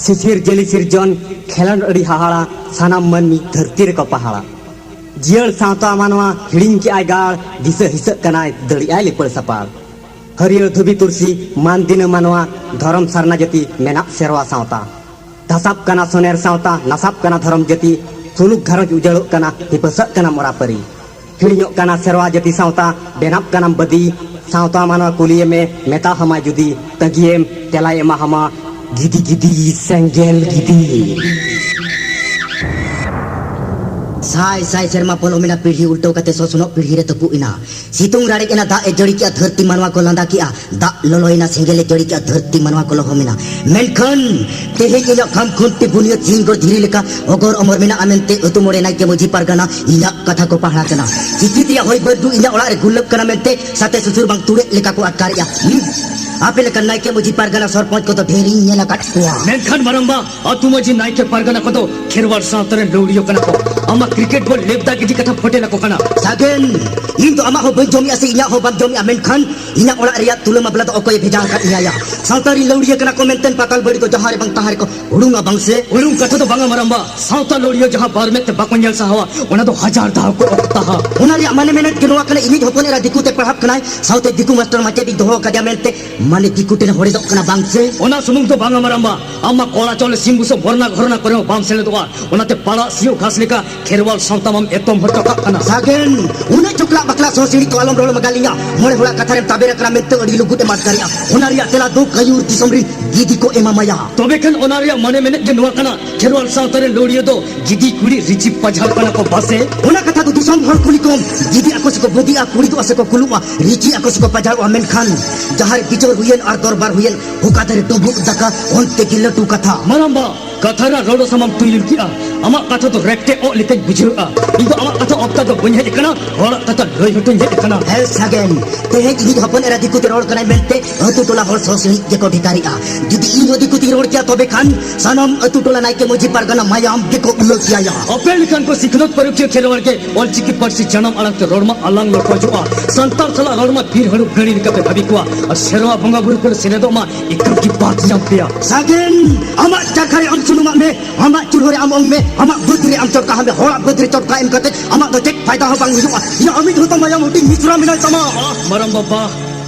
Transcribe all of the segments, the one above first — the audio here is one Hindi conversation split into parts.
सिसिर जेली सिरजन खेलन अड़ी हाहाड़ा सानाम मनमी धरती रे को पहाड़ा जियल सावता मानवा हिड़िंग के आयगाड़ दिस हिस कनाय दड़ी आय लेपड़ सपाड़ हरियर धुबी तुलसी मान दिन मानवा धर्म सारना जति मेना सेरवा सावता धसाप कना सोनेर सावता नसाप कना धर्म जति सुलुक घरज उजड़ो कना हिपसक कना मोरा परी हिड़ियों कना सेरवा जति सावता बेनाप कना बदी सावता मानवा कुलिये में मेता हमा जुदी तगियेम तेलाय एमा हमा गिदी गिदी सेंगेल गिदी साय साय शर्मा पोलो मेना पीढ़ी उल्टो कते सोसनो पीढ़ी रे तपु इना सितुंग राड़े केना दा ए जड़ी के धरती मनवा को लंदा किया दा लोलोइना सेंगेले जड़ी के धरती मनवा को लोहो मेना मेनखन तेहे इना खम खुंटी बुनियत जिंगो धीरी लेका ओगोर अमर मेना अमेनते उतु मोड़े नाइ के मुझी पारगना इना कथा को पहाड़ा कना चिकितिया होय बदु इना ओड़ा रे गुल्लक कना मेनते साथे सुसुर बांग तुड़े लेका को अटकारिया आपे लेकर नाइ के मुझी पारगना सरपंच को तो ढेरी नेला काटुआ मेनखन मरंबा अतु मुझी नाइ के पारगना को तो खेरवार सातरे लौड़ियो कना को अमा क्रिकेट बॉल लेबदा गिदी कथा फोटे ला को कना सागेन इन तो अमा हो बई जोमी असे इना हो बम जोमी अमेनखन इना ओड़ा रिया तुले मबला तो ओकोय भेजा का इया सावतारी लौड़िया कना को मेनतन पाताल बड़ी तो जहारे बंग तहारे को उड़ूंगा बंग से उड़ूंग कथा तो बांगा मरंबा सावता लौड़ियो जहां बार में ते बाकोंजल सा हवा ओना तो हजार दाव को ओक्ता हा ओना रिया माने मेने किनवा कने इनी होपने रा दिकुते पढ़ाप कनाय सावते दिकु मास्टर माचे दी दोहो कदिया मेनते माने दिकुते ने होड़े दो कना बंग से ओना सुमुंग तो बांगा मरंबा अम्मा कोला चले सिंबुसो बरना घरना करे बाम सेले तो ओनाते पाड़ा सियो घास लेका खेरवाल सावता मम एतम हटका कना सागेन उने चुकला बकला सो सिड़ी तो आलम रोल मगालिया मोरे होड़ा कथारे ताबेरा करा मेते अड़ी लुगुटे मात करिया ओना रिया तेला दो कयूर की समरी गिदी को एमा माया तबे खन ओना रिया मने मेने के नुवा कना खेरवाल सावतारे लौड़ियो दो गिदी कुड़ी रिची पझाल कना को बसे ओना कथा तो दुसम हर कुली कोम गिदी आकोस को बोदी आ कुड़ी तो असे को कुलुआ रिची आकोस को पझाल अमेन खान जहार बिचोर हुयन और दरबार हुयन हुकादरे टोबु दका ओनते गिलटू कथा मरंबा कथारा रोडो समम तुइलिन किया अमा कथा तो रेक्टे ओ लिते बुझुआ इनको अमा कथा ऑप्ता तो बन्हे इकना होड़ा कथा लय हटन जे इकना हे सागेन तेहे इनी हपन एरा दिकुते रोड कनाय मेनते अतु टोला हर सोसनी जे को भिकारिया जुदी इ नदी कुती रोड किया तबे खान सनम अतु टोला नाइ के मुझी परगना मायाम जे को उलो किया या अपेल खान को सिखनत परुक्य खेलवार के ऑलची की परसी जन्म अलग रोड में अलंग लो पजुआ संताल सला रोड में फिर हरु गणी निकते भाभी को और शेरवा बंगा बुर कर सिनेदो मा एकम की बात जंपिया सागेन अमा चखरे हम सुनुमा में अमा चुरहरे अमंग में अमा बुद्री हम चोका हमें होड़ा बुद्री चोका इन कते अमा तो चेक फायदा हो बांग हुआ या अमित होता माया मोटी मिश्रा मिला समा मरम बाबा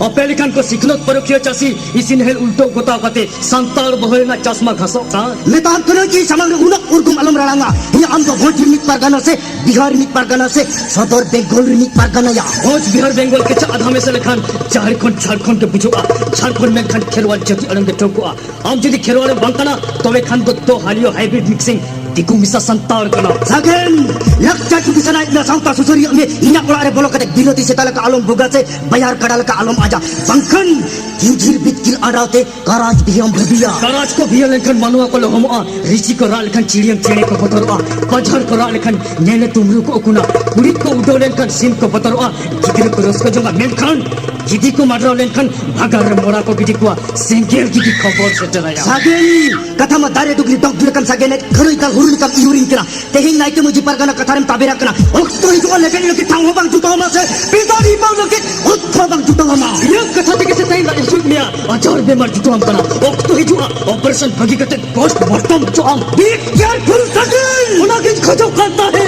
अपेल खान को सिखनत परुक्य चासी इसिन हेल उल्टो गोता कते संताल बहना चश्मा घसो का मैं तो करो कि समग्र उनक उर्गुम अलम रांगा ये हम तो भोज निक परगना से बिहार निक परगना से सदर बेंगल निक परगना या भोज बिहार बेंगल के आधा में से लेखान झारखंड के बुझुआ झारखंड में खान खेरवाल जति अरंग के ठोकुआ हम जदी खेरवाल बंकना तबे खान तो हालियो हाइब्रिड मिक्सिंग दिकु मिसा संताल कना सागेन लक्ष्य टू किसना इतना साउता सुसरी में इना कोला रे बोलो कते बिलोती से तलक आलम बुगा से बयार कडाल का आलम आजा बंकन किंजिर बितकिल आडाते कराज भी हम भदिया कराज को भी लेखन मनुआ को हम रिची को रा लेखन चिड़ियम चेणे को बतरवा पझर को रा लेखन नेने तुमरु को कुना कुड़ी को उडो लेखन सिम को बतरवा गिदिर को रस को जोगा मेनखन गिदी को माडरा लेखन भागर रे मोरा को गिदी को सेंगेल गिदी खबर से डराया सागेन कथा में दारे दुगली डॉग लेखन सागेन खरोई का हुरुल का यूरिन करा तेही नाइ के मुझी परगना कथारम ताबेरा कना ओक्तो ही जो लेखन लोके थांगो बांग जुटो मा से पितारी बांग लोके उठो बांग जुटो मा ये कथा ते कैसे ताई लाइन सुन मिया अजर बेमार जुटो हम कना ओक्तो ही जो ऑपरेशन भगी कते पोस्टमार्टम जो हम बी केयरफुल सागेन उना के खजो करता है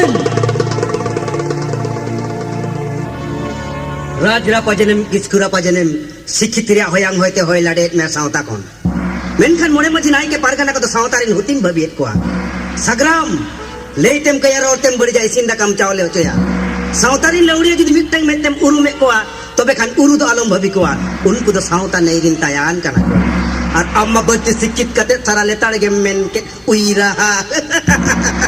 राजरा पजनम किसकुरा पजनम सिखितिरिया होयांग होयते होय लाडेत में सावता कोन मेनखान मोने मजी नाइ के पारगना को तो सावतारिन हुतिन भबियत को सग्राम लेतेम कया रोतेम बड़ी जाय सिंदा काम चावले होचया सावतारिन लौड़िया जदि मिटंग मेतेम उरुमे को तबे खान उरु दो आलम भबि को उनको तो सावता नैरिन तायान कना और अम्मा बच्चे शिक्षित कते सारा लेताड़ के मेन के उइराहा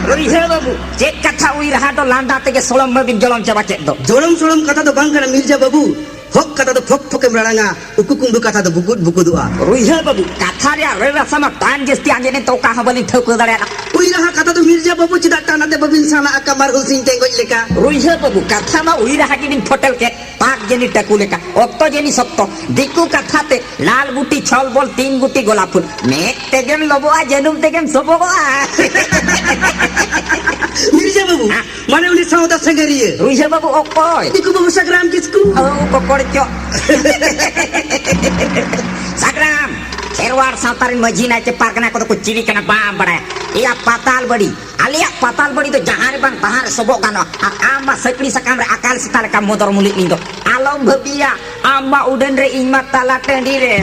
रोइहे बाबू चेक कथा उइराहा तो लांडा ते के सोलम में बिजलम चबा चेक दो जोलम कथा तो बांग कना मिर्जा बाबू फक कथा तो फक फक मरांगा उकुकुंडु कथा तो बुकुदुआ रोइहे बाबू कथा रे रे रसमा टान जस्ती आंजेने तो का हबली ठोको दड़े उइराहा कथा तो मिर्जा बाबू चिदा टानाते बबिन साना आका मारहुल सिंह तेंगो लेका रोइहे बाबू कथा मा उइराहा की दिन फोटल के पाक जेनी टकू लेका ओक्तो जेनी सत्तो दिकु कथाते लाल गुटी छल बोल 3 गुटी गोलाप फूल नेक तेगेम लबोआ जेनुम तेगेम सबोआ मिर्जा बाबू माने उनी सावता संगरिए रोइहे बाबू ओकोय दिकु बाबू सग्राम किसकु ओ कोकोड़ क्यों सग्राम खेरवाड़ सावतारी मजी नाचे पारगना को तो चिड़ी कना बाम बड़ा या पाताल बड़ी आलिया पाताल बड़ी तो जहां रे बांग तहां रे सबो गानो आमा सकड़ी सकाम रे अकाल सिताल का मोदर मुलिक निंदो आलम भबिया आमा उडन रे इमा ताला टेंडी रे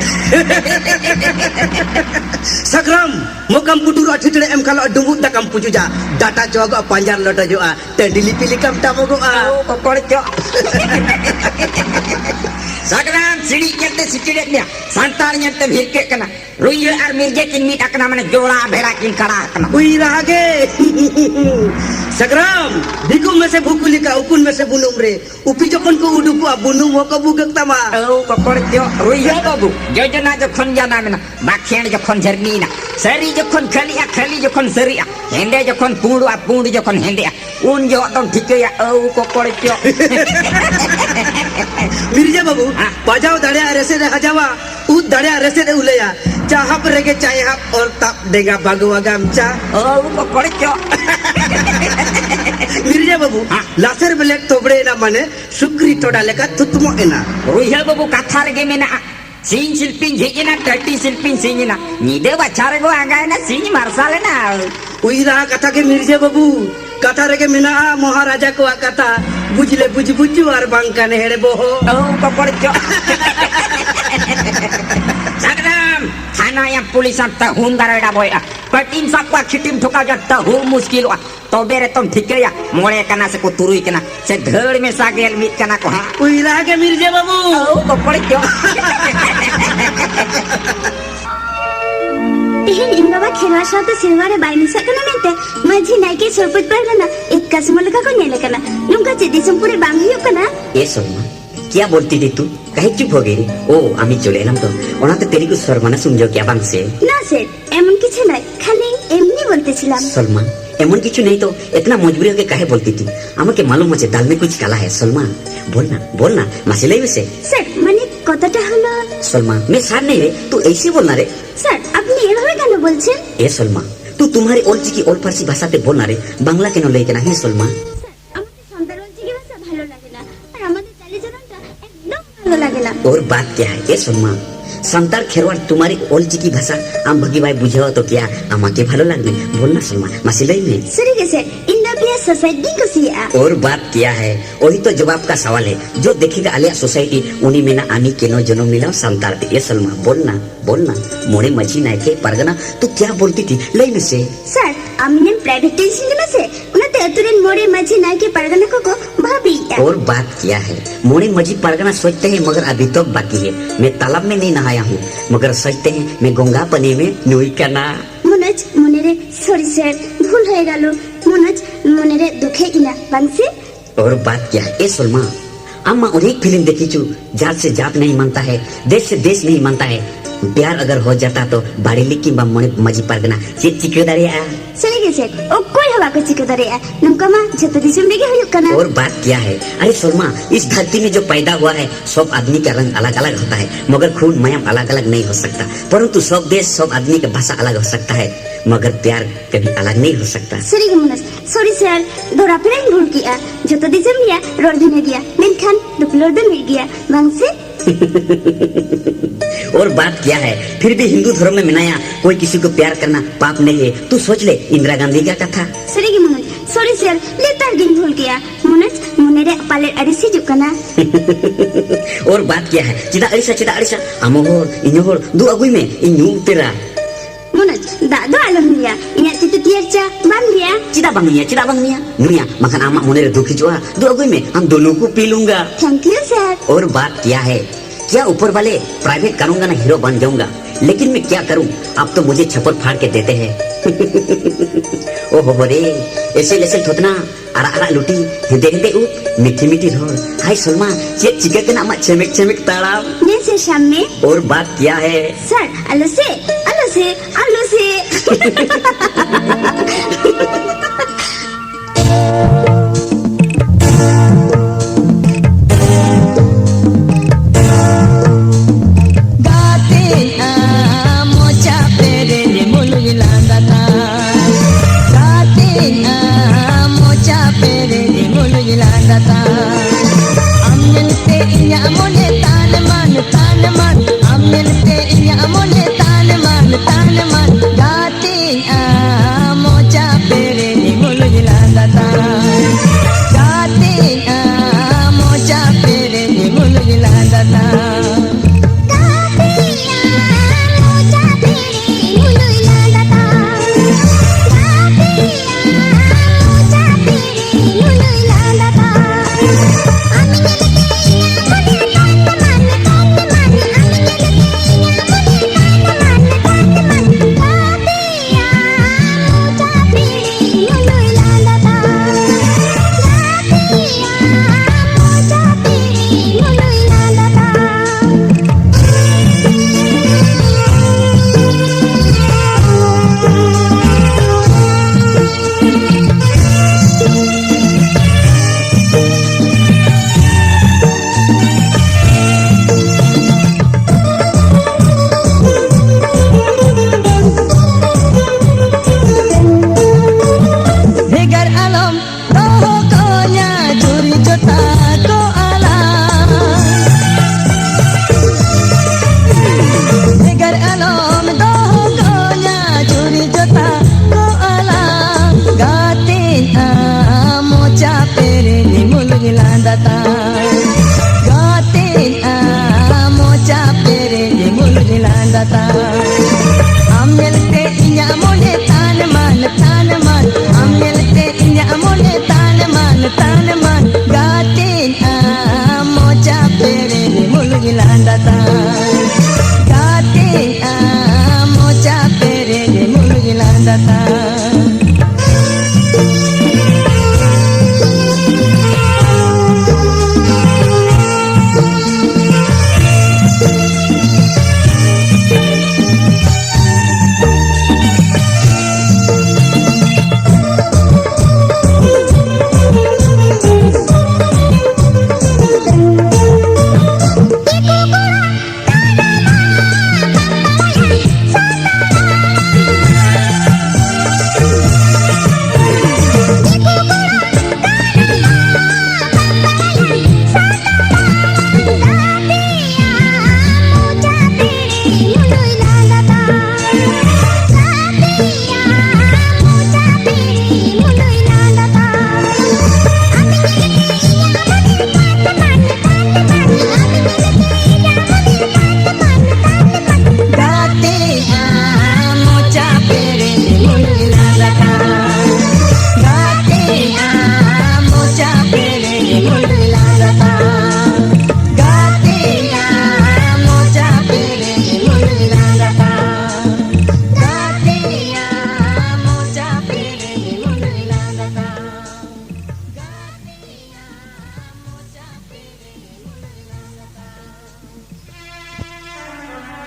Sakram, mokam pudur athitre em kalau dumbu takam pujuja data jogo panjar loto joa tendili pilih kam tamogo a ko korjo Sakram sidi nyate sikide nya santar nyate bhirke kana ruye ar mirje kin mit akna mane jola bhera kin kara kana ui rahage Sakram dikum mese bukuli ka upun mese bunum re upi jokon ko uduku a bunum ho ko bugak tama ko korjo ruye babu jojana jokhon jana mena bakhen jokhon jerni na sari jokhon khali jokhon sari hende jokhon pundu jokhon hende un jo don thikeya ko korjo Mirja babu bajao dare rese de hajawa ud dare rese de uleya chahap rege chayhap or tap dega bagwa gamcha ko korjo Mirja babu laser belek tobre na mane sukri toda leka tutmo ena ruye babu kathar ge mena Sin silpin jina tati silpin sinina nide bachare go agana sin marsale na uira kata ke Mirja babu kata rege mena maharaja ko kata bujle buju ar bangkane hele boho ko korjo Sakram thana yang pulisan tahun garada boy patin sakwa khitim thoka jatta hu muskil wa to bere tom thikeya more kana se ko turui kana se dhad me sagel mit kana ko ha uira ke Mirja babu ko korjo Tihin imbawa khelwa saute silware baini sakana mente maji naike sorput pargana ek kasmolaka ko nele kana nungka chedi sampure bang huyuk kana ए सोलमा क्या बोलती थी तू कहे चुप हो गई ओ आमी चले एलाम तो ओनाते तेरी को शर्माना समझो क्या बांग से না স্যার এমন কিছু নয় খালি এমনি বলতেছিলাম सलमान एमन किचु नहीं तो इतना मजबूरी होके काहे बोलती थी আমাকে मालूम है दाल में कुछ काला है सलमान बोलना मासिलाई वैसे স্যার মানে কথাটা হলো सलमान मैं सार नहीं रे तू ऐसे बोलना रे স্যার আপনি এভাবে কেন বলছেন ए सलमान तू तुम्हारी ओल चिकी ओल फारसी भाषा ते बोलना रे बांग्ला के न लेके ना है सलमान আমাদের সন্তানজিকে ভাষা ভালো লাগে না আর আমাদের চালিচলনটা একদম ভালো লাগে না और बात क्या है ए सलमान संतार खेरवाड़ तुम्हारी ओल चिकी भाषा आम भगी भाई बुझाओ तो क्या आमा के भालो लगने बोलना सलमान मासिलाई में সরিগে স্যার इंडिया सोसाइटी को सिया और बात क्या है वही तो जवाब का सवाल है जो देखेगा आलिया सोसाइटी उन्हीं में ना आमी के नो जन्म मिला संतार ये सलमा बोलना मोड़े मछी नायके परगना तू क्या बोलती थी लई में से স্যার আমি নেন প্রাইভেট টেনশন আছে উনাতে এতদিন মোড়ে মাঝি নাকি পারগানা को भाभी और बात क्या है मोड़े मजी परगना सोचते हैं मगर अभी तो बाकी है मैं तालाब में नहीं नहाया हूँ मगर सोचते हैं मैं गंगा पानी में नुई करना মনোজ মনেরে সরি স্যার ভুল হয়ে গেল মনোজ মনেরে দুঃখে কিনা বাংসি और बात क्या है ए सलमा अम्मा और एक फिल्म देखी चू जात से जात नहीं मानता है देश से देश नहीं मानता है प्यार अगर हो जाता तो बाड़ी लिखी मोड़े मजी परगना ये चिकदारी सरिगे स्যার অকল হওয়া को চিকদারে নমকামা যত দিসম বেগে হয়ুক কানা और बात क्या है अरे सलमा इस धरती में जो पैदा हुआ है सब आदमी का रंग अलग अलग होता है मगर खून मयम अलग अलग नहीं हो सकता परंतु सब देश सब आदमी का भाषा अलग हो सकता है मगर प्यार कभी अलग नहीं हो सकता सरिगे मনোজ सॉरी স্যার ধরা পেরাই ভুল কিয়া যত দিসম লিয়া রড ধনে গিয়া মেনখান দুপলোর দন মিল গিয়া বাংসি और बात क्या है फिर भी हिंदू धर्म में मनाया कोई किसी को प्यार करना पाप नहीं है तू सोच ले इंदिरा गांधी का कथा सरिगे मনোজ सॉरी স্যার लेतार गिन भूल किया मনোজ मनेरे पाले अरिसी जुकना और बात क्या है चिदा अरिसा अमोहर इनोहर दो अगुई में इन्यू तेरा मনোজ दादो आलम लिया इना तितु तियरचा बांग लिया चिदा बंग निया नुया मखन आमा मोने रे दुखी जोआ दो अगुई में हम दोनों को पी लूंगा थैंक यू सर और बात क्या है क्या ऊपर वाले प्राइवेट करूंगा ना हीरो बन जाऊंगा लेकिन मैं क्या करूं अब तो मुझे छप्पर फाड़ के देते हैं ओहो रे ऐसे थोतना आरा लुटी हिंदे उप मीठी रोल हाय सलमा ये चिका के नाम चमक ताड़ा ने से सामने और बात क्या है सर आलो से Amnel te inya amone tan man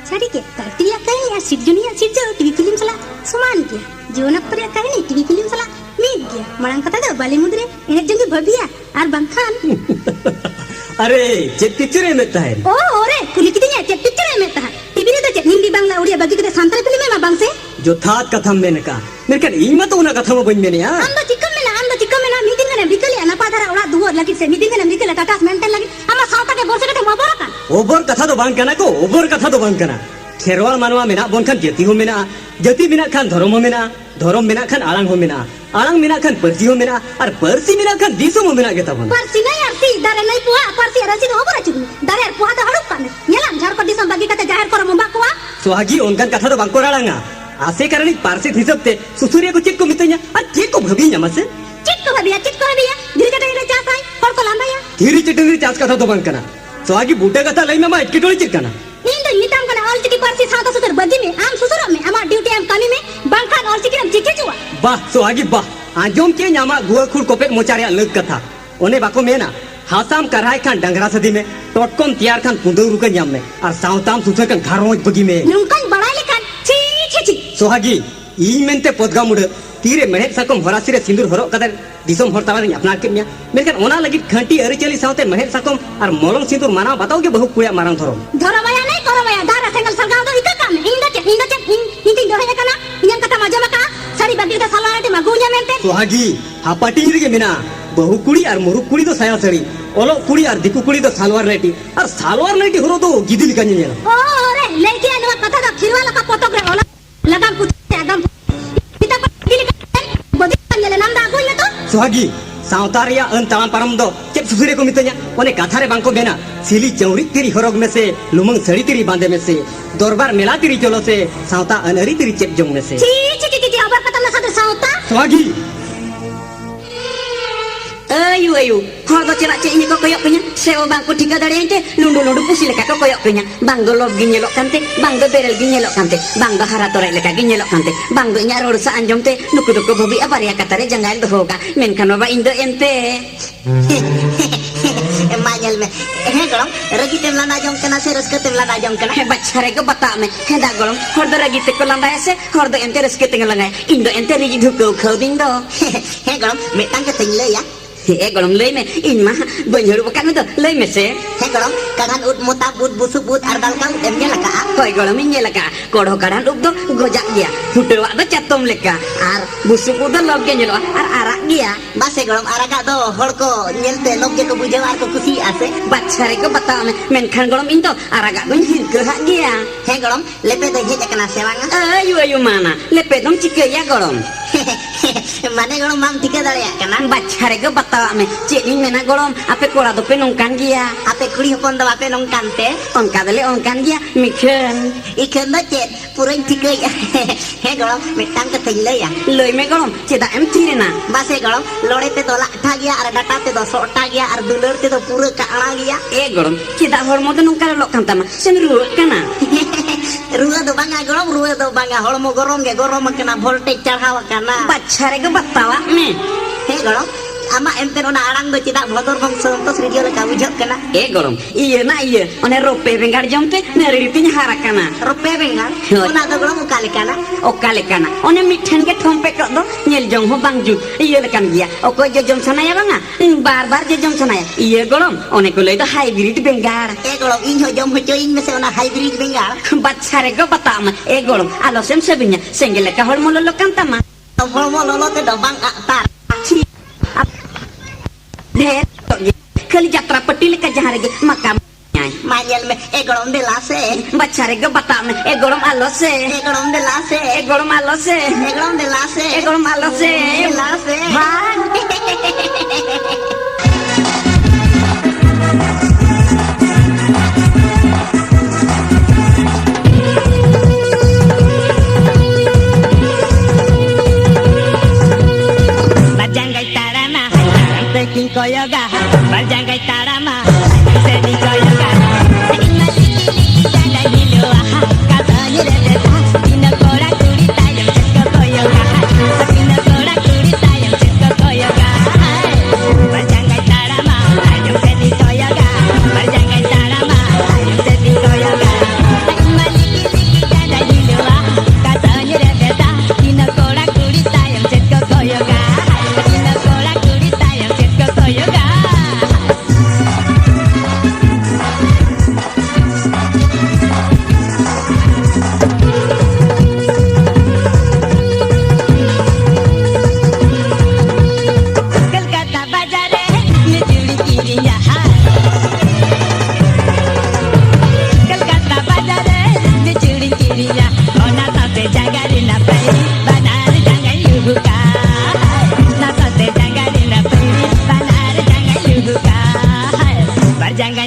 सारी के धरती या कहीं या सिर्जनी या सिर्जो टीवी फिल्म सला समान गया जीवन पर या कहीं टीवी फिल्म सला मीत गया मरंग कथा दो बॉलीवुड रे इन्हें जंगी भबिया और बंखान अरे चेक पिक्चर में ता है ओ ओरे कुली कितनी है पिक्चर में ता टीवी रे तो हिंदी बांग्ला उड़िया बाकी के संताली फिल्म में बांग से जो थात कथा में का मेरे का ई मत उना कथा में बन में या हम तो चिकन में ना मीटिंग में बिकले ना पादरा उड़ा दुवर लगी से मीटिंग में बिकले काकास मेंटेन लगी अमा सावता के बोलसे के मोबर का ओबर कथा तो बांग कना को ओबर कथा तो बांग कना खेरवाल मानवा मेना बोन खान जति हो मेना जति मेना खान धर्म हो मेना धर्म मेना खान आलंग हो मेना आलंग मेना खान परसी हो मेना और परसी मेना खान दिसम हो मेना गेता बन परसी नहीं आरती दारे नहीं पुआ परसी रसी हो बरा चुनी दारे पुआ तो हड़ुक काने येला झार को दिसम बागी कते जाहिर करो मुंबा कोआ स्वागी उनकन कथा तो बांग को राळंगा आसे करणी पारसे हिसाबते सुसुरिया को चेक को मित냐 और चेक को भगी नमसे चिक को भबिया धीरे चटे चास आई और को लांदा या धीरे चिटंगरी चास कथा तो बांग कना स्वागी बूटे कथा लई में मा इटके टोली चिरकना नींद निताम कना ऑल चिकी परसी साता सुतर बदी में आम सुसुर में अमा ड्यूटी आम कमी में बंखान ऑल चिकी चिके जुआ वाह स्वागी वाह आजोम के न्यामा गुआ खुर कोपेट मोचारे अलग कथा ओने बाको मेना हासाम कराय खान डंगरा सदी में टोटकोम तियार खान कुंदो रुक न्याम में और सावताम सुसर खान घरोज बगी में नुंकन बड़ाई लेखान छी सोहागी ई मेनते पोदगा मुड तीरे मेहत सकम हरासिरे सिंदूर हरो कदर दिसम हर तावा अपना के मिया मेरकन ओना लगी खंटी अरिचली सावते मेहत सकम और मोलंग सिंदूर माना बताओ के बहु कुया मारंग थरो धरवाया नहीं करवाया दारा सेंगल सरगाव दो इका काम इंदा चे इंदी दोहे कना इंजन कथा मजा मका सारी बाकी का सलाटे मगुnya मेंते सोहागी हापाटी रे मेना बहु कुड़ी और मुरु कुड़ी तो साया सड़ी ओलो कुड़ी और दिकु कुड़ी तो सालवार लाइटी और सालवार लाइटी हरो तो गिदिल कन्या नेला ओ रे लेके आने कथा दा खिरवाला का पोतोक रे ओला लगाम कुछ आगम पिता को दिल का बदी कन्या नाम दा कोई तो सोहागी सावतारिया अन ताम परम दो चेक सुसुरे को मित냐 ओने काथारे बांको बेना सिली चौरी तेरी हरोग में से लुमंग सड़ी तेरी बांधे में से दरबार मेला तेरी चलो से सावता अनरी तेरी चेक जंग में से छी अब कथा ना साथे सावता Sohagi ayu hor do celak cek ini kok koyok punya sewa bangku tiga dari ente lundu pusi leka kok koyok punya bang do log ginyelok kante bang do berel ginyelok kante bang do haratorek leka ginyelok kante bang do nyaror sa anjom te nuku bobi apa ya katare jangan do hoka men kan ba indo ente Manyel me golong ragi tem lana jong kena se reske tem lana jong kena hebat care ke bata me heda golong hor do ragi te ko landa ese hor do ente reske te ngalanga indo ente rigi dhuko khading do golong metang ke ting le ya golong lei me in mah banyak bukan itu lei me se golong kadang ut mutab ut busuk ut arbal kau dem nya laka koi golong min leka kodo kadang uk do gojak dia hudu wak do catom leka ar busuk udah log ge nyelo ar arak dia base golong araga do hor ko nyelte log ge ko bujau ar ko kusi ase bacare ko bata me men kan golong into araga do hin ke hak dia golong lepe do je kena sewanga ayu mana lepe dom cike ya golong mane golong mam tika dare kena bacare ko bata me cek ni mena golong ape kola do penongkan dia ape kuli hopon do ape nong kante onka dele onkan dia mikhen ikan do cet pureng tika ya golong metang ke ting le ya lei me golong ceda em tirena base golong lore te do lakta gya ar data te do sota gya ar dulur te do pura ka ala gya golong ceda hormo do nongkar lok kantama sen ruak kana ruwa do banga golong ruwa do banga hormo gorom kena voltage charhawa kana bacare ko batawa me golong ama enten ona arang do cida bodor bang santos video le ka bujok kana golong iya na iya one rope bengar jomte nari tinya harakana rope bengar ona do golong okale kana one mithen ke thompe ko do nyel jong ho bangjut iya lekan dia oko jom sanaya banga bar je jom sanaya iya golong one ko lei do hybrid bengar golong inho jom ho join mese ona hybrid bengar bacare ko batama golong alosem sebinya senggel ka hol mololo kantama mololo te do bang atar deh kali jatra peti leka jahare ge makam manyel me golong de lase bacare ke batam golong alose golong de lase golong alose golong de lase golong alose lase King koyoga, barjangai tarama, seni koyoga. Ina janga hilo aha, katanya reta, ina kora kuri tayam chesko koyoga, ina kora kuri tayam chesko koyoga. Barjangai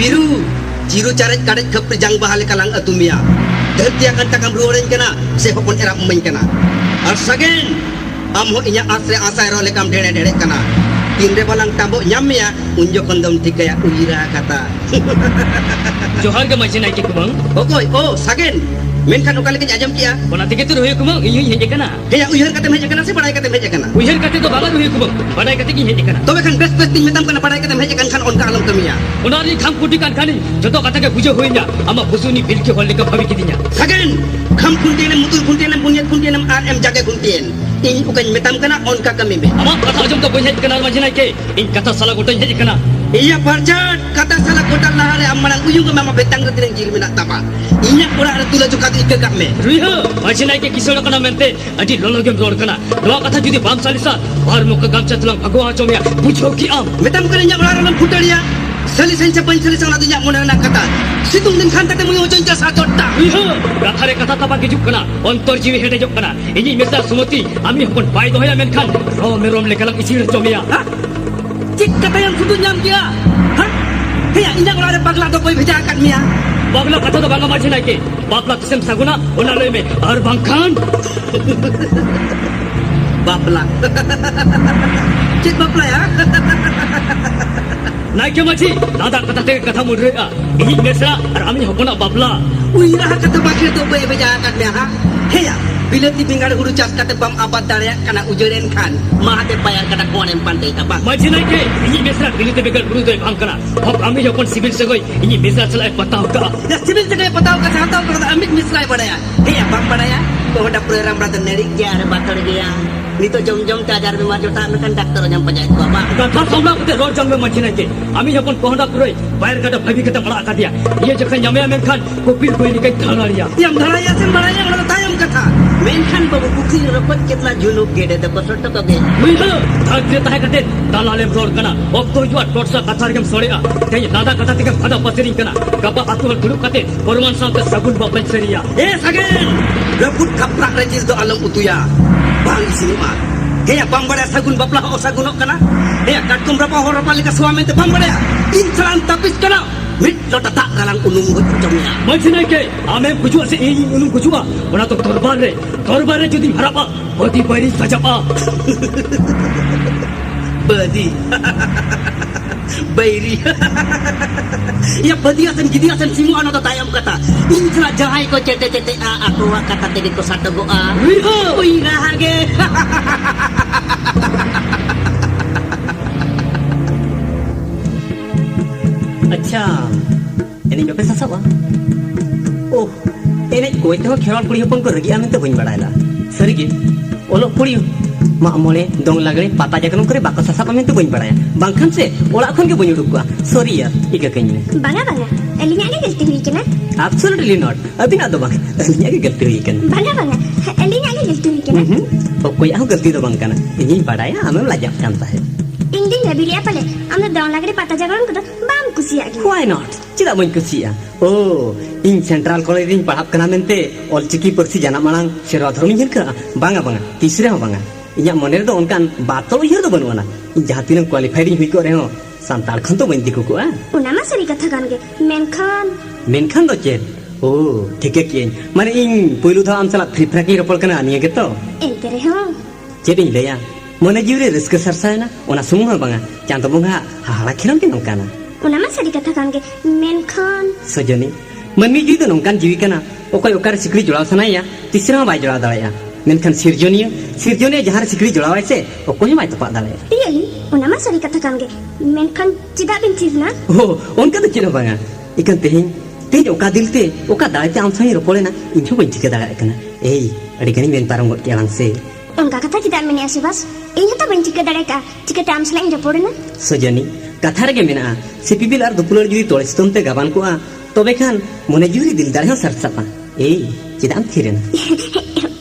biru jiru caret karet khapri jang bahale kalang atumia dharti akan takam ruoren kana se hopon era main kana ar sagen am ho inya asre asai ro lekam dede dede kana tinre balang tambo nyamya unjo kondom tikaya uira kata जोहार के मजे Nike कुमंग okoi oh sagen menkan ukali ke ajam kia ओना तिके तो रोहे कुमंग इयो हेजे कना heya uyar kate meja kana se badai kate meja kana उइहर कते तो बाला रोहे कुमंग बडाई कते की हेजे कना tobe kan best best ting metam kana badai kate meja kan on ka alam kamia ओना री खाम कुटी कान खानी जतो कता के बुझे होइना अमा बुसुनी बिलके होले का भावी किदिnya sagen kham kuntien mutul kuntien punyat kuntien rm jage kuntien ing ukan metam kana on ka kami be अमा कथा जम तो बुझे कना मजे नाइके इन कथा साला गोटो हेजे कना iya parjat kata salah kotal lahare ammanang uyung ke mama betang ke tireng jil minak tapa inya pura ada tula juga ke kak me रुइह मजे नाइके किसोड़ कना मेनते अडी लोलो गेम रोड कना नवा कथा जुदी बाम सालिसा बार मुक गामचा तुlang भगवा चोमिया बुझो की आम metam kana nya ular alam putalia sali sencha pan sali sang atunya mona nak kata situng din khan kate muyo jonca sa totta रुइह कथारे कथा तबा के जुक कना अंतर जीवी हेटे जुक कना इनी मेसा सुमति आमी हपन bye दोया मेनखान Rome Rome लेकलम इसिर चोमिया ha cik kata yang kudu nyam dia ha heya inya ular bagla do koi bheja kat mia बागला कथा तो बांगा मजे नाइके बापला किसम सगुना ओना लय में हर बंखान bapla cik bapla ya Nike मजी दादा कथा ते कथा मुड रे इनी मेसा और आमी हपना बापला uira kata bakir do koi bheja kat mia ha heya bilati pingar huru cas kata bam abad daya kana ujoren khan mahate bayar kata konem pandai apa मजे नाइके इनी मेसा बिलिते बेगर गुरु दे भांकना अब आमी हपन सिविल से गई इनी मेसा चलाए बताओ का ya sibil se kaya patau ka satau ka amit misrai padaya heya bam padaya ko hoda program rada neri kya are bator gaya ni to jom jom tajar me majo ta mekan doktor nyam pajai ko apa कथा सामना कते रोड जंग में मजे नाइके आमी हपन कोहडा पुरई बाहर कटा भाभी कते बड़ा का दिया ये जखन यमे मेनखान कोपिल कोई निकई थानारिया tiam dharaya sen baraya ngala tayam katha men khan babu bukhi rapat ketla juluk gede de ko sotto ko ge मुइह धाक दे ताहे कते दालाले रोड कना अब तो जुआ टोटसा कथार गेम सोड़ेआ कई दादा कथा ते फदा पसरिंग कना गपा आतुल दुलुक कते परमान सामते सगुन बापन सरिया e sagen rabut kaprak rajis do alam utuya bang sini ma heya bang badaya sagun bapla o sagunok kana heya katkum berapa hor palika suami te bang badaya insalan tapis kana mit lota tak kalang unung jomnya मजे नाइके आमे बुजुआ से एई उनु बुजुआ ओना तो दरबार रे जुदी हरापा बदी बरी सजापा badi bairi ya badi asan gidi asan simu ano to tayam kata injra jahai ko cete cete a aku wa kata tedi ko satu go a ui rahage अच्छा एने बापे सासावा ओह एने कोई तो खेलाड़ कुड़ी हपन को रगिया में तो बइन बड़ायला सरीगे ओलो कुड़ी मा मोले दोंग लागले पाता जगन करे बाको सासापा में तो बइन बड़ाया बांखान से ओला खन के बइन उडुकवा सॉरी यार इका कहीं में bangga bangga elinya ge gilti hui kana absolutely not अभी ना दो बांग अलिया की गलती हुई कन bangga bangga elinya ge gilti hui kana ओ कोई आउ गलती तो बांग कना इनी बड़ाया हमें लाजा जानता है ingding ga bilia pale amna dong lagre pata jagon ko bam kusia gi why not चिदा बइन कुसिया ओ इन सेंट्रल कॉलेज इन पढ़ाप कना मेनते ऑलचिकी परसी जाना मांग शेरवा धर्म हिर का बांगा बांगा तीसरे हो बांगा इया मने दो उनकान बात तो हिर दो बनवाना इन जहां तीन क्वालिफाइड हुई को रे हो संताल खन तो बइन दिको को आ una ma sari katha gan ge menkan मेनखान दो चेत ओ ठीक है किन माने इन पहिलु धा आम सला फ्री फ्रैकी रपल कना निये के तो ente reho चेत इन लेया मने जीवरे रिस्क सरसायना ओना सुमु हो बांगा चांतो बंगा हाड़ा खिरम के नोकाना una ma sari katha gan ge menkan सजनी मन्नी जी तो नोकान जीवी कना ओकय ओकार सिकड़ी जोड़ाव सनाया तीसरा बाय जोड़ा दाड़ाया मेनखान सिरजोनिया जहां सिकड़ी जोड़ावाय से ओकय माय तपा दाड़ाया really una ma sari katha gan ge menkan chida bin chiz na ओ उनका तो चिनो बांगा इकन तेही ओका दिलते ओका दायते आम सही रोपलेना इनहो बइन चिके दाड़ा कना एई अड़ी कनी मेन पारम गोट केलांग से unka katha chida menia subas inya ta bin chike dare ka chike tam slang report na सजनी कथा रे मेना सिपिबिल आर दुपुलर जुदी तोळेस्तमते गाबान कोआ तबे खान मने जुरी दिल दाड़े सरसापा एई चिदाम थिरेन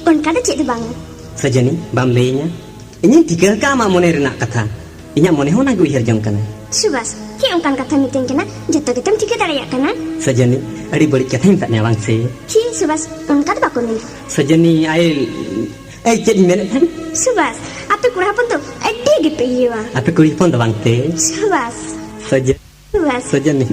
unka da chid bang सजनी बाम लेइया इᱧ ᱴᱷᱤᱠᱟᱹ ᱠᱟᱜ ᱢᱟ ᱢᱚᱱᱮ ᱨᱮᱱᱟᱜ ᱠᱟᱛᱷᱟ ᱤᱧᱟᱹᱜ ᱢᱚᱱᱮ ᱦᱚᱸ ᱚᱱᱟ ᱜᱮ ᱩᱭᱦᱟᱹᱨ ᱡᱚᱝ ᱠᱟᱱᱟ subas ki unkan katha miting kana joto getam chike dare kana सजनी अड़ी बड़ी कथाᱧ ᱢᱮᱛᱟᱫ ᱢᱮᱭᱟ ᱵᱟᱝ ᱥᱮ ki subas unka da bakon ni सजनी आई ए चेद मेने थान subas ape kura hapon to adi ge peyiwa आपे कुड़ी फोन दबांग ते subas सजनी बस सजनी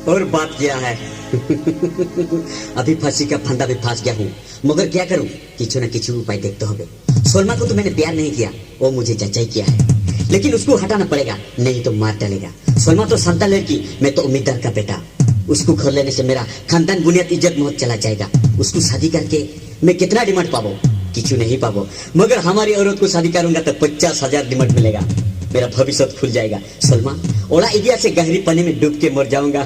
और बात क्या है अभी फांसी का फंदा भी फांस गया हूँ, मगर क्या करूँ, किसी न किसी उपाय देखते होगे। सोलमा को तो मैंने प्यार नहीं किया, वो मुझे जच्चाई किया है, लेकिन उसको हटाना पड़ेगा, नहीं तो मार डालेगा। सोलमा तो संतान लड़की, मैं तो उम्मीदवार का बेटा। उसको घर लेने से मेरा खानदान बुनियाद इज्जत मौत चला जाएगा। उसको शादी करके मैं कितना डिमांड पाबो, किचु नहीं पाबो, मगर हमारी औरत को शादी करूंगा तो 50,000 डिमांड मिलेगा, मेरा भविष्य खुल जाएगा। सलमा ओला इडिया से गहरी पानी में डूब के मर जाऊंगा।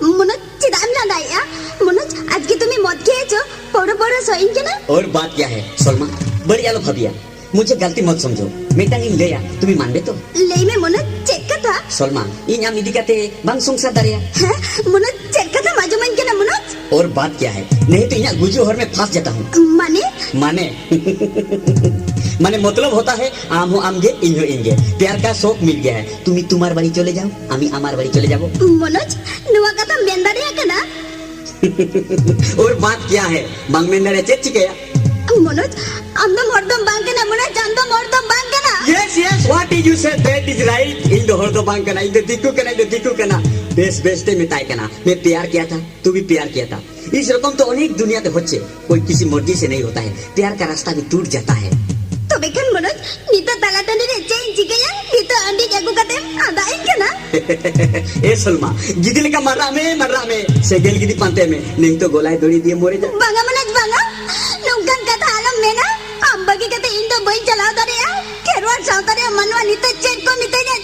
मनोज चिदाम लाया मनोज आज की तुम्हें मौत के जो पौड़ो पौड़ो सोइन के ना। और बात क्या है सलमा, बड़ी आलो भबिया, मुझे गलती मत समझो, मैं टांग ले या तुम्हें मान बे तो ले में मनोज चेक का था सलमा इन आम इदी काते बांग संसार दारिया मनोज चेक कथा माजुमन के ना मनोज और बात क्या है नहीं तो यहाँ गुजू हर में फंस जाता हूँ माने माने माने मतलब होता है आम हो आमगे इन हो इनगे प्यार का शौक मिल गया है तुम्ही तुम्हार बाड़ी चले जाओ आमी आमार बाड़ी चले जाओ मनोज नुआ कथा मेंदारिया कना और बात क्या है बांग में नरे चेची गया मनोज आमदो मर्दम बांग के ना मनोज आमदो मर्दम बांग के ना Yes, yes. What did you say? That is right. इन दोहर दो बांग करना, इन दो दिक्कू करना, इन दो दिक्कू करना. बेस बेस्टे में ताई करना. मैं प्यार किया था, तू भी प्यार किया था. इस रकम तो अनेक दुनिया ते होच्छे. कोई किसी मर्जी से नहीं होता है. प्यार का रास्ता भी टूट जाता है. तो बेकन मनोज नीतो ताला तंडी रे चेंज गया नीतो अंडी जागू कते आदाइन के ना ए सलमा, गिदिल का मर्रा में सेगेल गिदी पंते में नहीं तो गोलाई दौड़ी दिए मोरे जा. बांगा मनोज बांगा नुंगन कथा आलम में ना अंबगी कते इन दो बई चला दरिया केरवार सावतारे मनवा नीतो चेक को मिते जा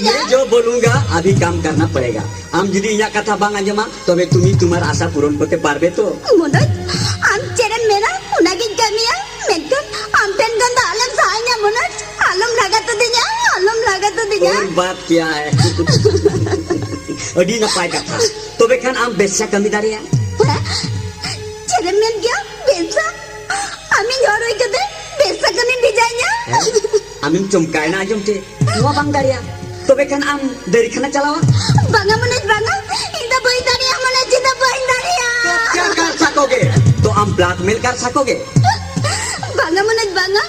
मैं जो बोलूंगा अभी काम करना पड़ेगा. आम यदि यहाँ कथा बांग अंजमा तो वे तुम्ही तुम्हारा आशा पूर्ण करते पारबे तो. मनोज आम चेरन में ना उनागी कमिया मेकन आम पेन गंदा आलम साइना मनोज आलम लगा तो दिया और बात क्या है अडी ना पाए कथा तो वे खान आम बेस्या कमी दारिया चेरन में क्या बेसा आमी योर होई कते बेसा कने डिजाइनया आमी चमकाय ना आजम ते नुआ बांग दारिया तो वे खान आम देरी खाना चलावा बांगा मनोज बांगा इंदा बई दारिया मनोज इंदा बई दारिया क्या कर सकोगे तो आम ब्लैकमेल कर सकोगे बांगा मनोज बांगा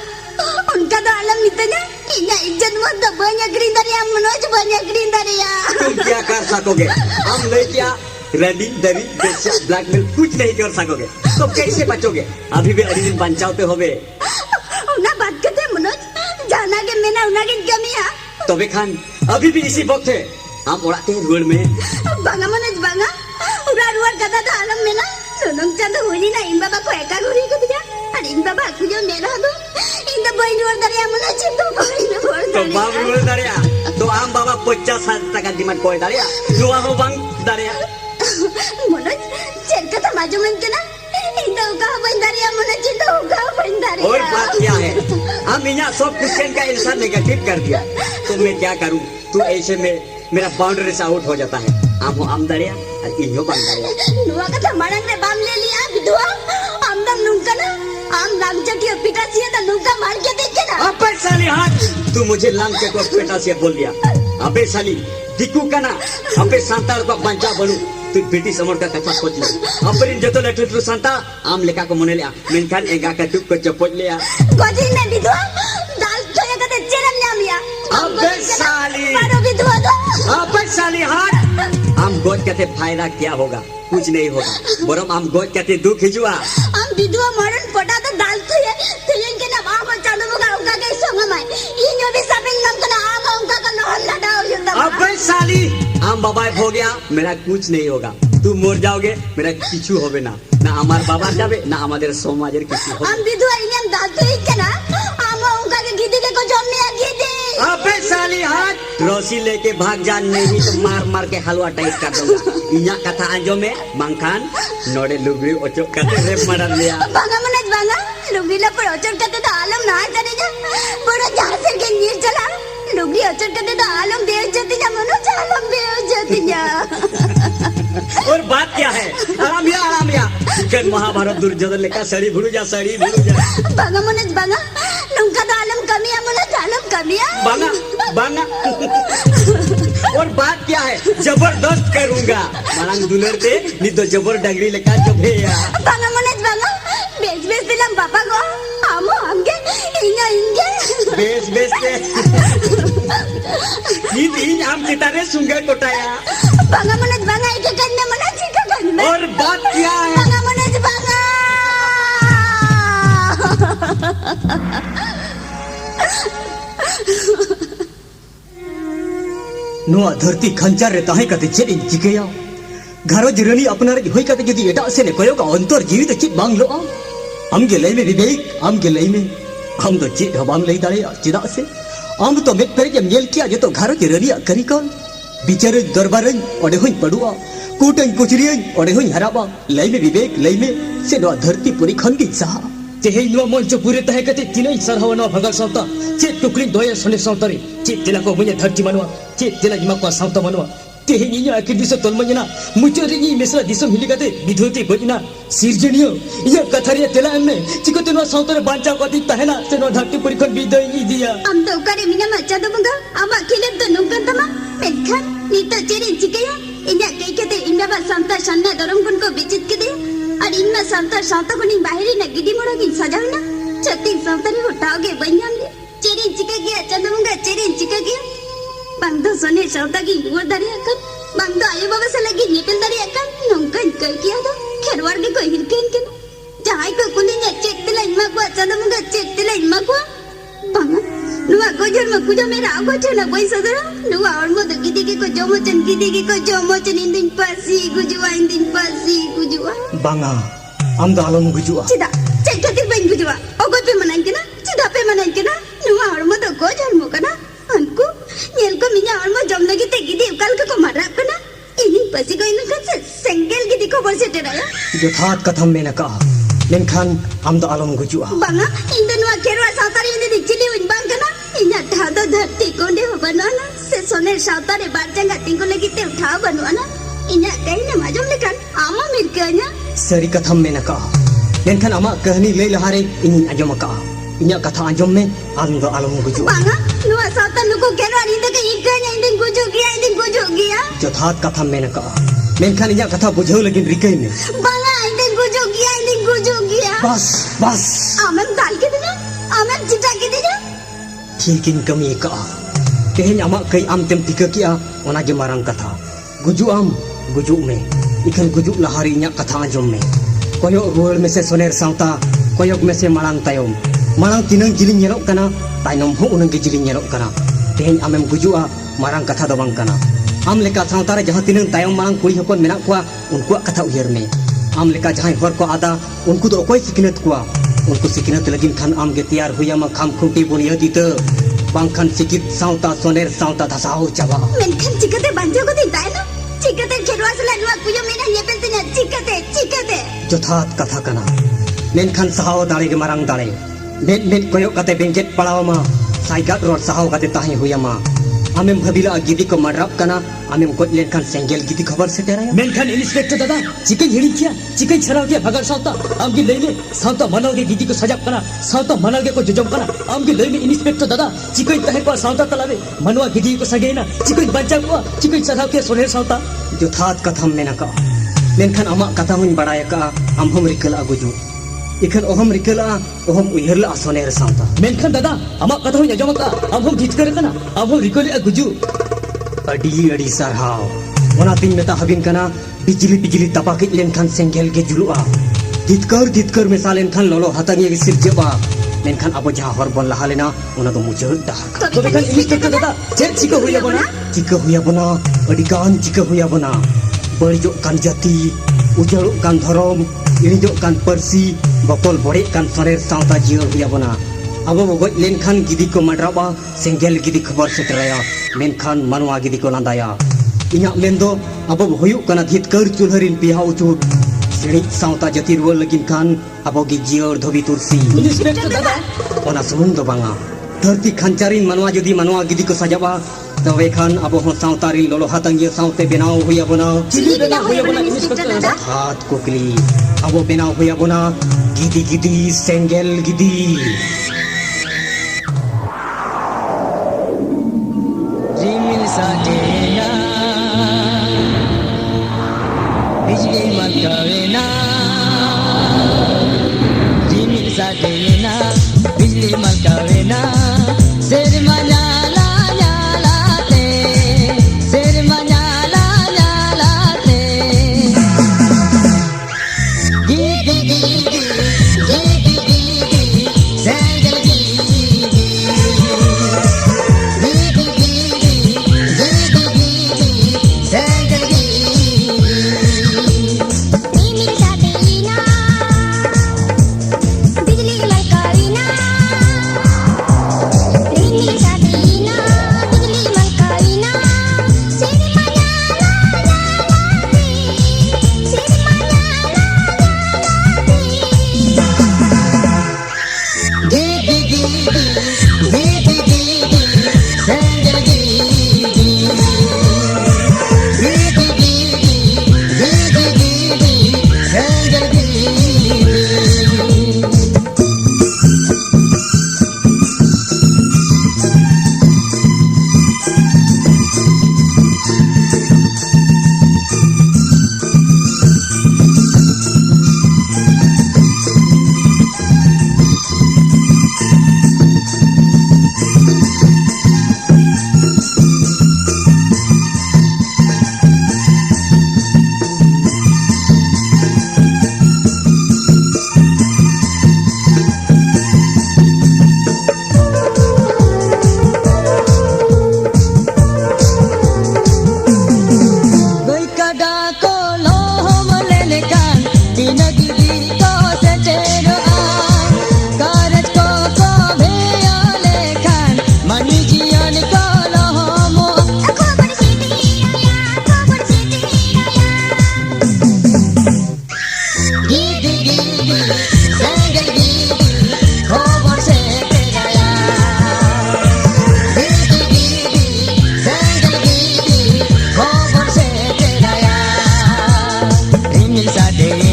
उनका तो आलम नितने इना इज्जत मत तो banyak दारिया मनोज banyak दारिया तुम क्या कर सकोगे हम नहीं क्या रेडी दरी बेस्या ब्लैकमेल कुछ नहीं कर सकोगे तो कैसे बचोगे अभी भी अड़ी दिन बचाओते होवे उना बात करते मनोज जाना के मेना उना की कमिया तो वे खान अभी भी इसी वक्त है हम उड़ाते हैं रोड में बांगा मनोज बांगा उड़ा कथा तो आलम में ना सुनम चंद होली ना इन बाबा को एका गोरी को दिया अरे इन बाबा को जो मेरा दो इन द बई रोड दरिया मनोज तो बई रोड तो बाब रोड दारिया तो आम बाबा 50 टका डिमांड कोई दारिया दुआ हो बांग दारिया मनोज चेक कथा माजू मन के ना इन द उका बई दारिया मनोज तो उका बई दारिया और बात क्या है हम यहाँ सब क्वेश्चन का आंसर नेगेटिव कर दिया तो मैं क्या करूँ तू ऐसे में मेरा बाउंड्री से आउट हो जाता है आम दारिया और इन्हो बांग दारिया नुआ कथा मड़ंग ने बाम ले लिया विधवा आमदम नुंका ना आम लांगचटी और पिटा सिया तो नुंका मार के देखे ना अबे साली हाथ तू मुझे लांगचट और पेटा से बोल दिया अबे साली दिक्कू कना अबे सांताल को बंचा बनू तू बेटी समर का कथा सोच ले अबे इन जतो लेटू तू सांता आम लेका को मने लिया मेनखान एंगा का टुक को चपोट लिया गोदी में विधवा दाल छोया कते चेरम नाम लिया अबे साली मारो विधवा तो अबे साली हाथ आम गोद कहते फायदा क्या होगा कुछ नहीं होगा बरम आम गोद कहते दुख हिजुआ आम विधवा मरण पटा तो दाल छोया तेयन के ना आम चांदो मुका उका के संग में इन जो भी सबिंग नाम का आम उनका का नहल लड़ा हो युद्ध अबे साली आम बाबा हो गया मेरा कुछ नहीं होगा तू मर जाओगे मेरा किछु होवे ना ना हमार बाबा जावे ना हमारे समाजेर किछु होवे आम विधवा इनम दाल छोया के ना आम उनका के गिदी के को जमने आ गिदी अबे साली हाथ रस्सी लेके भाग जा नहीं तो मार मार के हलवा टाइट कर दूंगा यहाँ कथा आंजो में मंखान नोड़े लुगड़ी ओचो कते रेप मडर लिया बांगा मनोज बांगा लुगड़ी ला पर ओचर कते तो आलम ना चले जा बड़ा जहाज के नीर चला लुगड़ी ओचर कते तो आलम बेइज्जती जा मनोज आलम बेइज्जती जा और बात क्या है आरामिया चिकन महाभारत दुर्योधन लेका सड़ी भुरु जा बांगा मनोज बांगा नुंका तो आलम कमिया मनोज आलम कमिया बांगा और बात क्या है जबरदस्त करूंगा मांग दुलरते नी तो जबर डंगरी लेका जो भैया बांगा मनोज बांगा बेच दिलम पापा को आमो हमके इंगे बेस के इन आम सितारे सुंगे कोटाया बांगा मनोज बांगा एक करने मनोज एक करने और बात क्या है बांगा मनोज बांगा नुआ धरती खंचार रे ताहे कते चेद इन चिकेया घरो जिरनी अपनार होई कते जदी एटा से ने कयोगा अंतर जीवित चित बांग लो हम के लई में विवेक हम के लई में हम तो चित हबाम लई दाड़े चिदा से हम तो मेट पेरे जम नेल किया जो तो घरो जिरनी करी कौन बिचारे दरबारन ओडे होई पडुआ कूटन कुचरियन ओडे होई हराबा लई में विवेक लई में से नुआ धरती पूरी खंगी सा तेहें नुआ मंचो पूरे तहे कते तिनाई सरहावना भगल सावता चे टुकली दोया सोने सावतारी चे तेला को मुझे धरती मनवा चे तेला इमा को सावता मनवा तेहें इnya akhir दिसो तलमजना मुचरी नी मेसला दिसो हिली कते विधुती बजना सिरजनियो या कथरिया तेला एमने चिकोते नुआ सावतारे बांचा कति तहेना से नुआ धरती पुरी खन बिदय इदिया am do kare mina macha do bunga ama khilem to nungkan tama menkhan ni to cherin chikaya inya kai kete inda ba santa sanna dorom kun ko bichit kede ar inna santa santa kuning bahiri na gidi mora gin sajawna chatti santa ni hotaoge banyam le cherin chikaya chanda bunga cherin chikaya bang do sone santa gi luar dari akan bang do ayo baba se lagi nitel dari akan nungkan kai kiya do kherwar ge ko hirken ken jahai ko kulinya chet tela imma ko chanda bunga chet tela imma ko bang Nuwa ko jarma kuja mera ako chana koi sadara nuwa ormo to gidi ko jomo chan indin pasi kujuwa banga am da alom gujua cida cek katir bain kujuwa ogo pe manain kena cida pe manain kena nuwa ormo to ko jarmo kana anku nyel ko minya ormo jom lagi te gidi kal ko marap kana ini pasi ko inu kan sengel gidi ko bolse teraya यथार्थ कथम में न कहा लेकिन हम तो आलम गुजुआ banga inda nuwa kerwa sautari inde dichili win bang kana inya thada dharti konde ho banana se soner sautare barjanga tingko lagi te utha banana inya kai na majom lekan ama mirkanya सरी कथम में न कहा लेकिन अमा कहनी ले लहारे इन अजम कहा इन्या कथा अजम में हम तो आलम गुजुआ banga nuwa sautar nuku kerwa inde ke ikanya indin guju giya यथार्थ कथम में न कहा लेकिन इन्या कथा बुझो लेकिन रिकई में banga indin guju giya बस amam dal ke dina amam cita ke dina ठीक इन कमी कहा तेहें अमा कई आम तेम टिका किया ओना जे मारंग कथा गुजु आम गुजु में इखन गुजु लहारी इन्या कथा अजम में कोयो रोल में से सोनेर सावता कोयोग में से मालांग तायम मालांग तिनंग जिलिंग येलोक कना तायनम हो उनंग के जिलिंग येलोक कना तेहें आमेम गुजुआ मारंग कथा दो बांग कना आम लेका सावता रे जहां तिनंग तायम मालांग कुड़ी हपन मेना कुआ उनकुआ कथा उयर में आम लेका जहां हर को आदा उनको तो कोई सिकनत कुआ उनको सिकनत लगिन खान आम के तैयार हुया मा खाम खुंटी बुनिया दीत बांखान सिकित सावता सोनेर सावता धसाओ चावा menkhan cikate banjo ko din dai na cikate kerwa sala nuwa kuya mena yepel tinya cikate यथार्थ कथा कना मेनखान सहाव दाड़े के मारंग दाड़े मेट मेट कोयो कते बेंकेट पड़ाव मा साइकाट रोड सहाव कते ताहे हुया मा आमेम भबिला गिदी को मरप कना आमेम को लेनखान सेंगेल गिदी खबर से तेरा मेनखान इंस्पेक्टर दादा चिकन हिड़ी किया चिकन छराव किया भगल सावता आमगे लेने सावता मनोगे दीदी को सजाब कना सावता मनोगे को जजम कना आमगे लेने इंस्पेक्टर दादा चिकन तहे को सावता तलावे मनवा गिदी को सगेना चिकन बच्चा को चिकन छराव किया सोने सावता यथार्थ कथा में न का लेनखान अमा कथा हुन बड़ाय का हम रिकला गुजु इखन ओहम रिकला ओहम उयरला सोनेर सावता मेनखान दादा अमा कथा हुन जजम का हम जीत करे कना हम रिकले गुजु अडी अडी सरहाव ओना दिन में ता हबिन कना बिजली तपाके लेनखान सेंगेल के जुलुआ दितकर में सालेन खान लोलो हतंगे के सिर जेबा लेनखान अब जहां हर बन लहा लेना ओना तो मुझे डहा तो मेनखान इंस्पेक्टर दादा चेक चिको हुया बना अडी गान चिको हुया बना बड़िजो कान जाति उजड़ो कान धरम इरिजो कान परसी बकल बड़े कान सोनेर सावता जियो हुया बना अब वो लेनखान गिदी को मडराबा सेंगेल गिदी खबर सेटराया मेनखान मनवा गिदी को लांदाया इन्या मेंदो अब हुयु कना धितकर चुलहरिन पिहा उचु सिड़ी सावता जति रुवल लगिन खान अब गी जियोर धोबी तुरसी इंस्पेक्टर दादा ओना सुमुंग दो बांगा धरती खानचारिन मनवा जदी मनवा गिदी को सजाबा तवे खान अब हो सावतारिन लोलो हातंगियो सावते बेनाव हुया बना चिली बेना हुया बना इंस्पेक्टर दादा हाथ कोकली अब बेनाव हुया बना गिदी सेंगेल गिदी रिमिल साजेना बिजली मलकावेना रिमिल साजेना बिजली मलकावेना सिर मनाला नालाते सिर मनाला नालाते गी सेंगल Mimi Sabrina, Bijli Malkarina, Mimi Sabrina, Bijli Malkarina, Siri Maya la la la, Siri Maya la la la,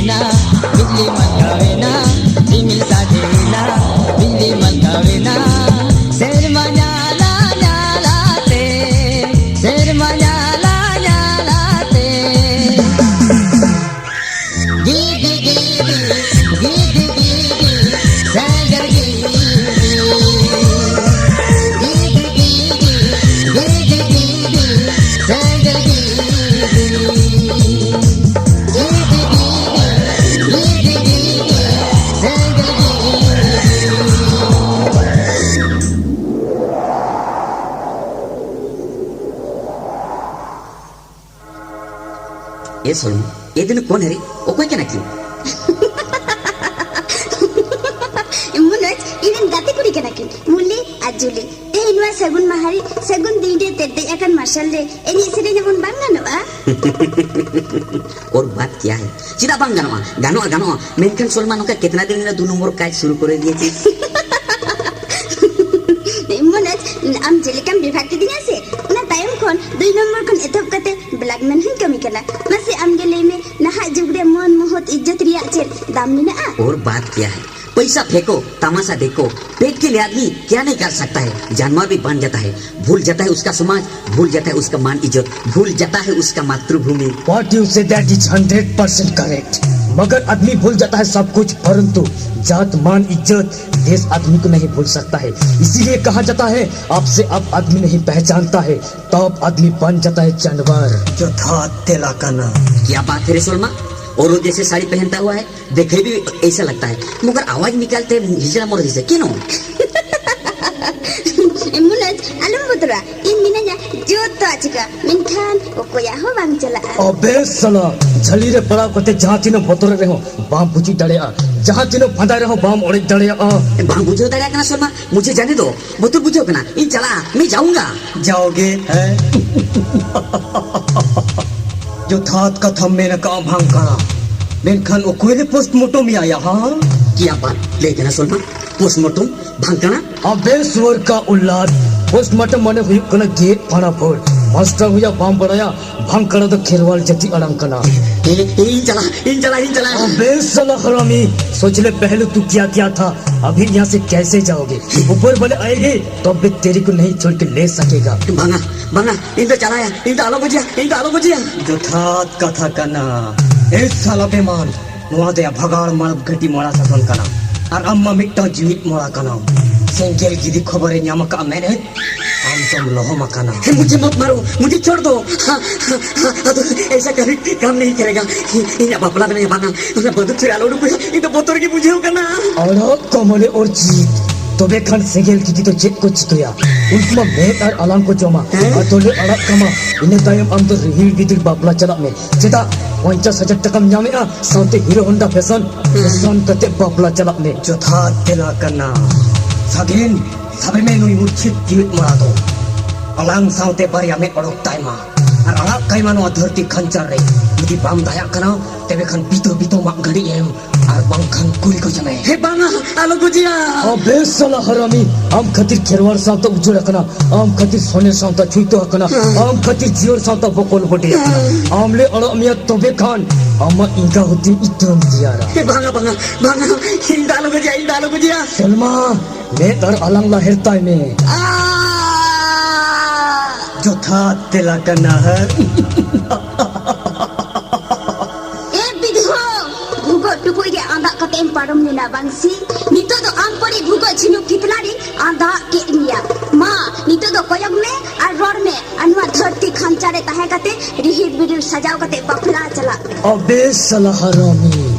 साजेना बिजली मलकावेना ईमेल साजेना बिजली मलकावेना शेर मजाला जालाते शेर मजाला जालाते गीदी गीदी गीदी गीदी सगर गीदी गीदी गीदी गीदी गीदी सगर ये सोनू ये दिन कौन है रे वो कोई क्या नकली मुनज इवन गाते कुड़ी के नाकिन मुली आजुली तेनुआ सगुन महारी सगुन दींडे तेते अकन मार्शल रे एनी सिरे जमुन बांगानवा और बात क्या है सीधा बांग गानो गानो मेनकन सलमान का कितना दिन दो नंबर काज शुरू कर दिए थे मुनज आम जेलिकम विभाग के दिना से उना टाइम कोन 2 नंबर कोन एतब कते ब्लैकमैन हन कमी कला मसे आम गेले में नहा जुगरे मन मोहत इज्जत रिया चेर दाम निना और बात क्या है पैसा फेंको तमाशा देखो पेट के लिए आदमी क्या नहीं कर सकता है जानवर भी बन जाता है भूल जाता है उसका समाज भूल जाता है उसका मान इज्जत भूल जाता है उसका मातृभूमि What you say that is 100% correct. मगर आदमी भूल जाता है सब कुछ परंतु जात मान इज्जत देश आदमी को नहीं भूल सकता है इसीलिए कहा जाता है आपसे अब आदमी नहीं पहचानता है तब आदमी बन जाता है जानवर जो था तेला कना क्या बात है रे सोलमा और वो जैसे साड़ी पहनता हुआ है देखे भी ऐसा लगता है मगर आवाज निकालते हिजड़ा मोर जैसे क्यों मुनज अलम बुतरा इन मिनजा जो तो आचिका मिनखान ओ कोया हो बांग चला अबे साला झली रे पड़ा कोते जहां तीनो बतोर रे हो बाम बुची डड़े आ जहां तीनो फंदा रे हो बाम ओड़े डड़े आ बांग बुझो दरिया कना सोलमा मुझे जाने दो बतुर बुझो कना इन चला मैं जाऊंगा जाओगे है जो थात का थम में न काम भांग करा मेनखान ओ कोयले पोस्टमार्टम में आया हाँ क्या बात लेकिन सोलमा पोस्टमार्टम भांगना अबे स्वर का उल्लाद पोस्टमार्टम माने हुई कना गेट फाना फोड़ मास्टर हुआ बाम बढ़ाया भांग करा तो खेरवाल जति अलंकना इन चला अबे साला हरामी सोच ले पहले तू क्या क्या था अभी यहाँ से कैसे जाओगे ऊपर वाले आएंगे तो अब तेरे को नहीं छोड़ के ले सकेगा भांगा इन तो चलाया इन तो आलो बुझिया जो थात कथा कना ए साला बेमान नुआ दे भगाड़ मरब घटी मोड़ा सकन कना और अम्मा मिट्टा जीवित मोड़ा कना सेंकेल गिदी खबर है न्यामका मैंने हम तुम लोहो मकाना मुझे मत मारो मुझे छोड़ दो तो ऐसा करे काम नहीं करेगा इन बापला में भागा उसे बदुक से आलो रुपया इन तो बोतल की बुझे होगा ना और कमले और जीत तो बेखन सेगेल की तो चेक को चितोया उनमा मेट और अलांग को जोमा अतोले अड़क कमा इन्हें तायम हम तो रील गिदिर बापला चला में चेता 50,000 टका ᱧᱟᱢᱮᱜᱼᱟ साउते हीरो होंडा फैशन कते बापला चला में जो था तेला कना सगेन सबे में नुई मुच्छित जीवित मरा दो अलांग साउते बारिया में अड़क ताइमा और अड़क काइमा नो धरती खंचर रे यदि बाम दाया कना तेबे खन बीतो मा घड़ी एम और बंखन कुल को जमे हे बांगा आलो बुझिया अबे साला हरामी आम खातिर खेरवार साउता उजोड़ कना आम खातिर सोने साउता छुइतो कना आम खातिर जियोर साउता बकोल बटे आमले अड़मिया तोबे खान अम्मा इनका होती इतम दियारा हे बांगा इन डालो बुझिया सलमा मैं तर अलंग लहरता में जो था तेला कना है ए बिधो भूगो टुकुई के आंधा कतेम पारम निना बांसी नितो तो आम परी भूगो छिनु कितलारी आंधा के निया मां नितो तो कोयग में और रोड में अनवा धरती खंचारे तहे कते रिहिर बिडिर सजाव कते बफला चला अबे साला हरामी